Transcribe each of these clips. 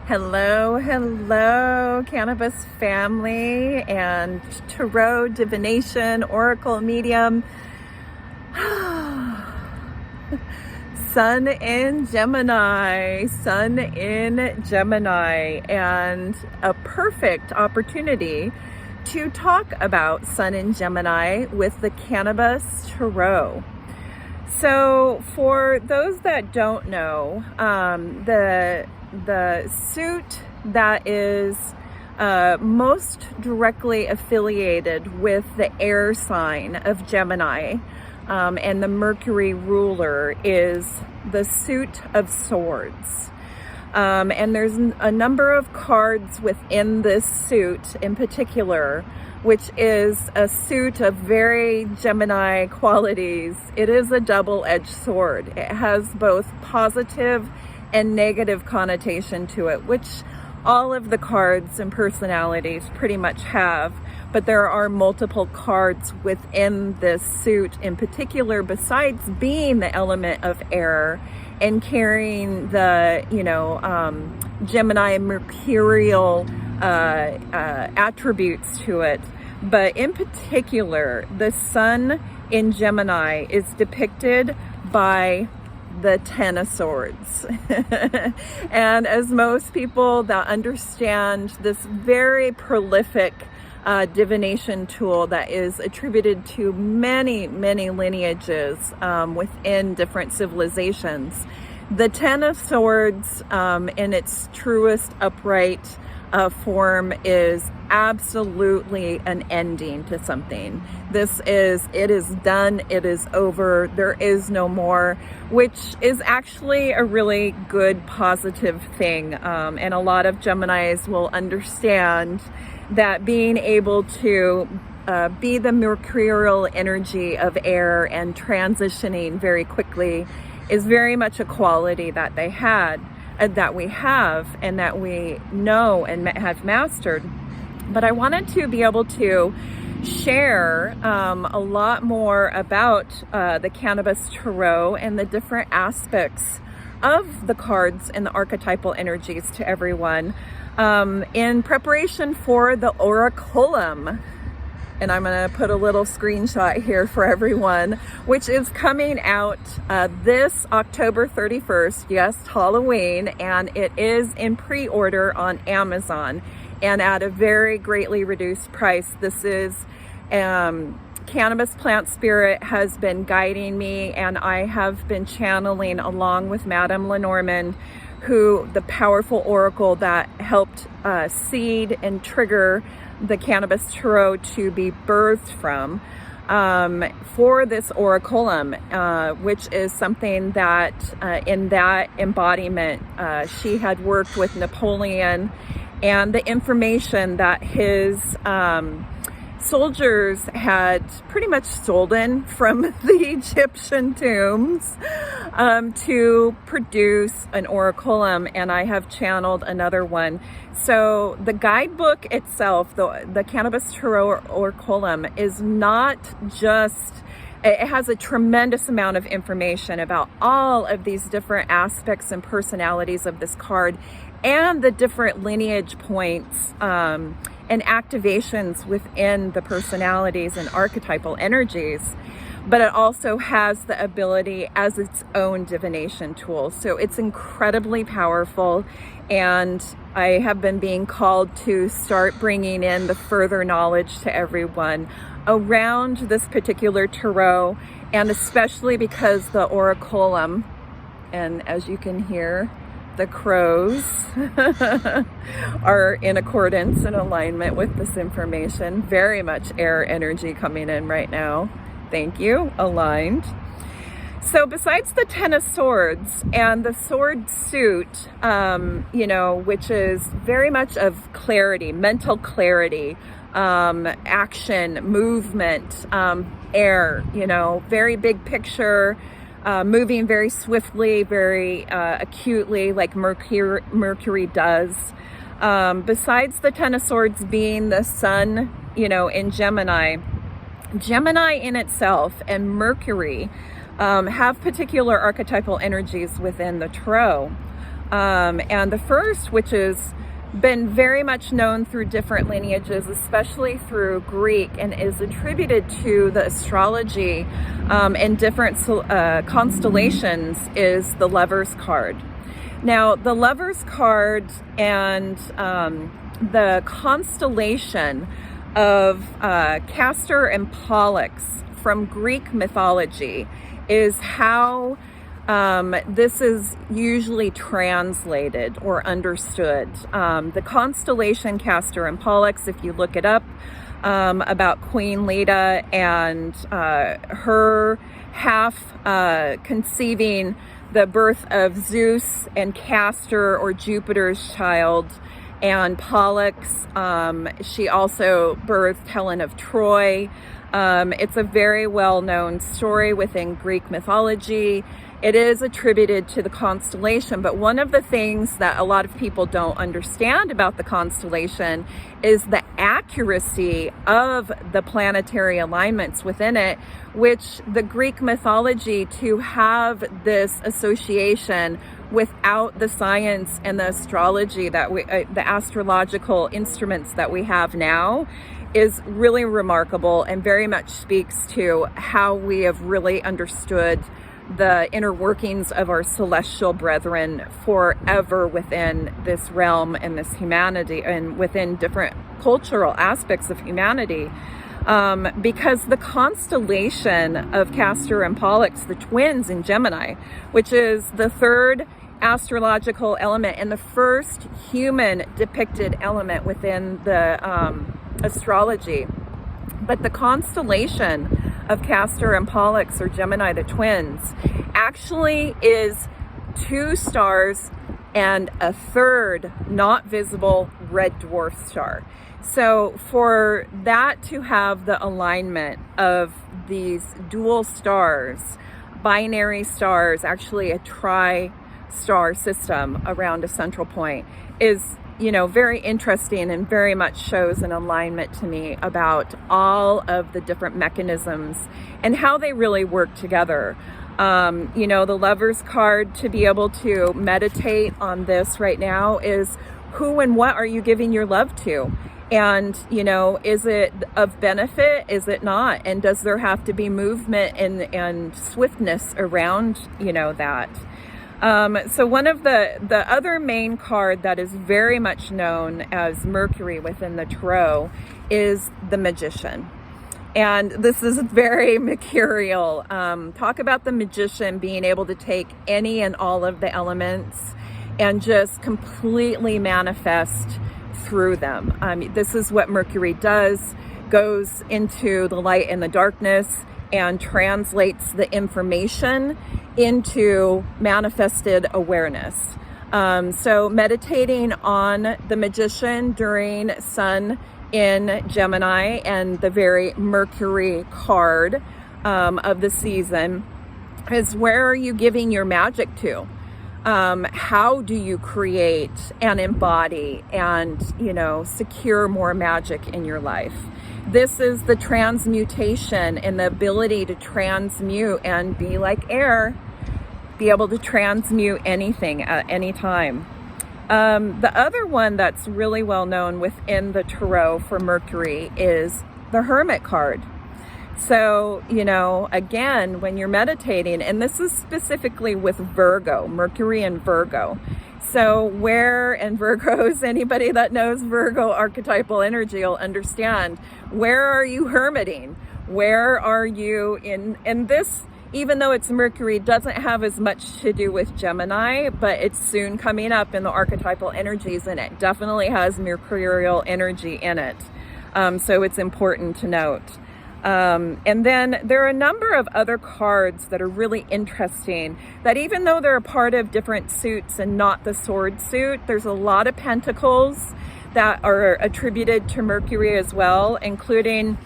Hello, hello, Cannabis family and Tarot, Divination, Oracle, Medium. Sun in Gemini, and a perfect opportunity to talk about Sun in Gemini with the Cannabis Tarot. So for those that don't know, the suit that is most directly affiliated with the air sign of Gemini and the Mercury ruler is the suit of swords. And there's a number of cards within this suit in particular, which is a suit of very Gemini qualities. It is a double-edged sword. It has both positive and negative connotation to it, which all of the cards and personalities pretty much have. But there are multiple cards within this suit in particular, besides being the element of air and carrying the, Gemini mercurial attributes to it. But in particular, the sun in Gemini is depicted by the Ten of Swords. And as most people that understand this very prolific divination tool that is attributed to many lineages within different civilizations, the Ten of Swords in its truest upright form is absolutely an ending to something. It is done, it is over, there is no more, which is actually a really good positive thing. And a lot of Geminis will understand that being able to be the mercurial energy of air and transitioning very quickly is very much a quality that they had, that we have, and that we know and have mastered. But I wanted to be able to share a lot more about the Cannabis Tarot and the different aspects of the cards and the archetypal energies to everyone in preparation for the Oraculum. And I'm going to put a little screenshot here for everyone, which is coming out this October 31st, yes, Halloween, and it is in pre-order on Amazon and at a very greatly reduced price. This is Cannabis Plant Spirit has been guiding me, and I have been channeling along with Madame Lenormand, who the powerful oracle that helped seed and trigger the Cannabis Tarot to be birthed from, for this Oraculum, which is something that in that embodiment, she had worked with Napoleon, and the information that his soldiers had pretty much stolen from the Egyptian tombs to produce an Oraculum, and I have channeled another one. So the guidebook itself, the Cannabis Tarot Oraculum, is not just, it has a tremendous amount of information about all of these different aspects and personalities of this card and the different lineage points and activations within the personalities and archetypal energies. But it also has the ability as its own divination tool. So it's incredibly powerful, and I have been being called to start bringing in the further knowledge to everyone around this particular tarot, and especially because the Oraculum, and as you can hear, the crows are in accordance and alignment with this information. Very much air energy coming in right now. Thank you, aligned. So besides the Ten of Swords and the sword suit, which is very much of clarity, mental clarity, action, movement, air, very big picture, moving very swiftly, very acutely, like Mercury does. Besides the Ten of Swords being the sun, in Gemini in itself and Mercury have particular archetypal energies within the tarot. And the first, which has been very much known through different lineages, especially through Greek, and is attributed to the astrology and different constellations, is the Lover's card. Now, the Lover's card and the constellation of Castor and Pollux from Greek mythology is how this is usually translated or understood. The constellation Castor and Pollux, if you look it up, about Queen Leda and her half conceiving the birth of Zeus and Castor, or Jupiter's child, and Pollux. She also birthed Helen of Troy. It's a very well-known story within Greek mythology. It is attributed to the constellation, but one of the things that a lot of people don't understand about the constellation is the accuracy of the planetary alignments within it, which the Greek mythology, to have this association without the science and the astrology that the astrological instruments that we have now, is really remarkable and very much speaks to how we have really understood the inner workings of our celestial brethren forever within this realm and this humanity, and within different cultural aspects of humanity. Because the constellation of Castor and Pollux, the twins in Gemini, which is the third astrological element and the first human depicted element within the astrology. But the constellation of Castor and Pollux, or Gemini, the twins, actually is 2 stars and a third not visible red dwarf star. So for that to have the alignment of these dual stars, binary stars, actually a tri-star system around a central point, is, you know, very interesting and very much shows an alignment to me about all of the different mechanisms and how they really work together. You know, the Lover's card, to be able to meditate on this right now, is who and what are you giving your love to? And, you know, is it of benefit? Is it not? And does there have to be movement and swiftness around, you know, that? So one of the other main card that is very much known as Mercury within the Tarot is the Magician. And this is very mercurial. Talk about the Magician being able to take any and all of the elements and just completely manifest through them. This is what Mercury does, goes into the light and the darkness and translates the information into manifested awareness. So meditating on the Magician during Sun in Gemini and the very Mercury card of the season is, where are you giving your magic to? How do you create and embody and, you know, secure more magic in your life? This is the transmutation and the ability to transmute and be like air, be able to transmute anything at any time. The other one that's really well known within the Tarot for Mercury is the Hermit card. So, you know, again, when you're meditating, and this is specifically with Virgo, Mercury and Virgo. So where, and Virgos, anybody that knows Virgo archetypal energy will understand, where are you hermiting? Where are you in this? Even though it's Mercury, doesn't have as much to do with Gemini, but it's soon coming up in the archetypal energies, and it definitely has mercurial energy in it. So it's important to note. And then there are a number of other cards that are really interesting, that even though they're a part of different suits and not the sword suit, there's a lot of pentacles that are attributed to Mercury as well, including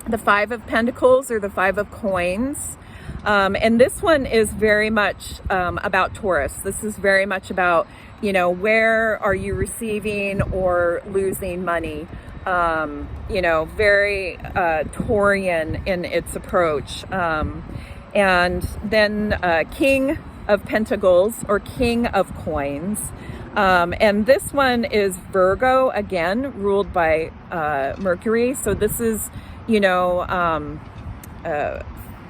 the 5 of Pentacles, or the 5 of Coins. And this one is very much about Taurus. This is very much about, you know, where are you receiving or losing money? You know, very Taurian in its approach. And then King of Pentacles, or King of Coins. And this one is Virgo, again, ruled by Mercury. So this is, you know,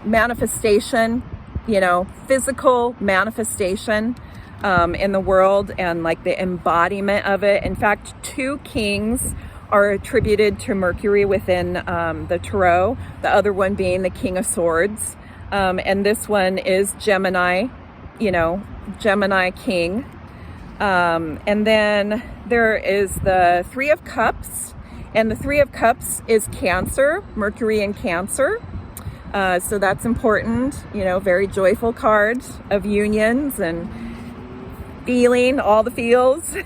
manifestation, you know, physical manifestation in the world, and like the embodiment of it. In fact, 2 kings are attributed to Mercury within the Tarot, the other one being the King of Swords. And this one is Gemini, you know, Gemini King. And then there is the 3 of Cups, and the 3 of Cups is Cancer, Mercury in Cancer. So that's important, you know, very joyful card of unions and feeling all the feels.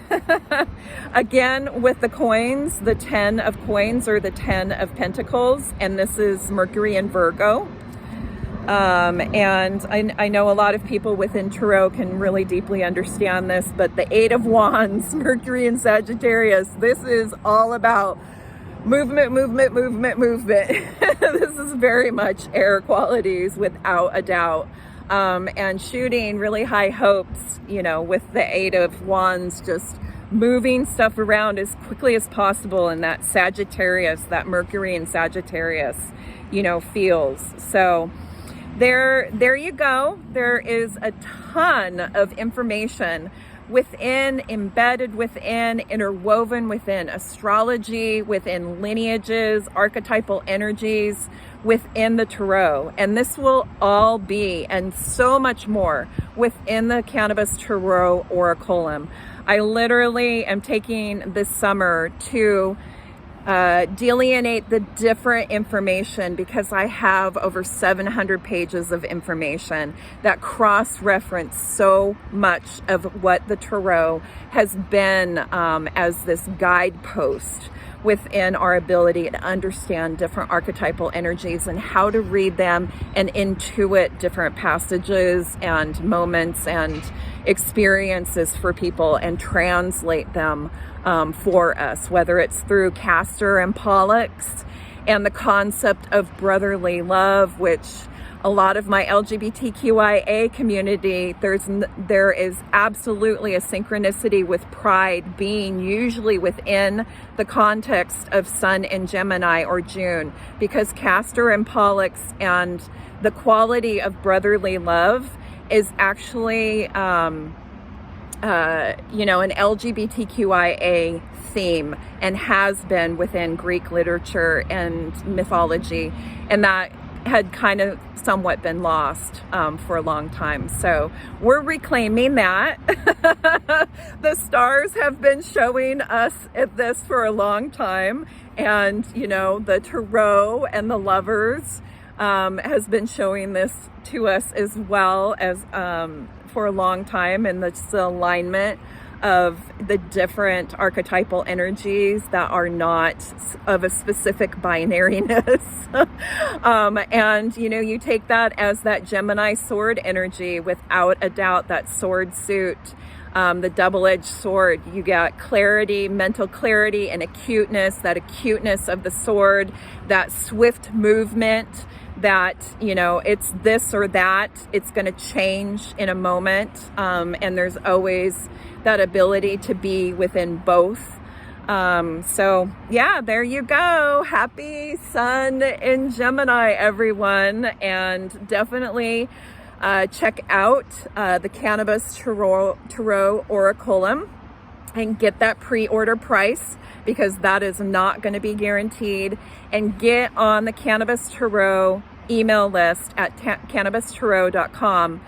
Again, with the coins, the 10 of coins, or the 10 of Pentacles, and this is Mercury in Virgo. And I know a lot of people within Tarot can really deeply understand this, but the 8 of Wands, Mercury in Sagittarius, this is all about movement, movement, movement, movement. This is very much air qualities, without a doubt. And shooting really high hopes, you know, with the 8 of Wands, just moving stuff around as quickly as possible in that Sagittarius, that Mercury in Sagittarius, you know, feels. So there you go. There is a ton of information within, embedded within, interwoven within astrology, within lineages, archetypal energies within the Tarot. And this will all be, and so much more, within the Cannabis Tarot Oraculum. I literally am taking this summer to delineate the different information, because I have over 700 pages of information that cross-reference so much of what the Tarot has been as this guidepost within our ability to understand different archetypal energies and how to read them and intuit different passages and moments and experiences for people and translate them for us, whether it's through Castor and Pollux and the concept of brotherly love, which a lot of my LGBTQIA community, there is absolutely a synchronicity with Pride being usually within the context of Sun in Gemini or June, because Castor and Pollux and the quality of brotherly love is actually, you know, an LGBTQIA theme, and has been within Greek literature and mythology, and that had kind of somewhat been lost for a long time. So we're reclaiming that. The stars have been showing us this for a long time, and you know, the Tarot and the Lovers has been showing this to us as well as for a long time, and the alignment of the different archetypal energies that are not of a specific binariness. And you know, you take that as that Gemini sword energy, without a doubt, that sword suit, the double-edged sword. You get clarity, mental clarity, and acuteness, that acuteness of the sword, that swift movement, that, you know, it's this or that, it's going to change in a moment, and there's always that ability to be within both. So yeah, there you go. Happy Sun in Gemini, everyone. And definitely check out the Cannabis Tarot Oraculum and get that pre-order price, because that is not going to be guaranteed. And get on the Cannabis Tarot email list at cannabistarot.com.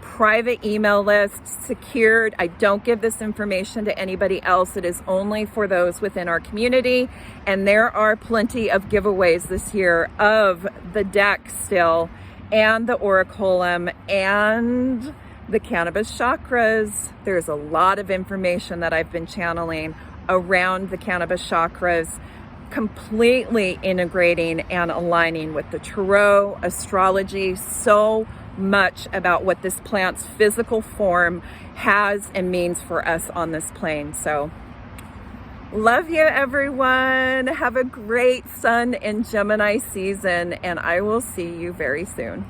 Private email list, secured. I don't give this information to anybody else. It is only for those within our community. And there are plenty of giveaways this year of the deck still, and the Oraculum, and the Cannabis Chakras. There's a lot of information that I've been channeling around the Cannabis Chakras, completely integrating and aligning with the Tarot, astrology, so much about what this plant's physical form has and means for us on this plane. So love you, everyone. Have a great Sun in Gemini season, and I will see you very soon.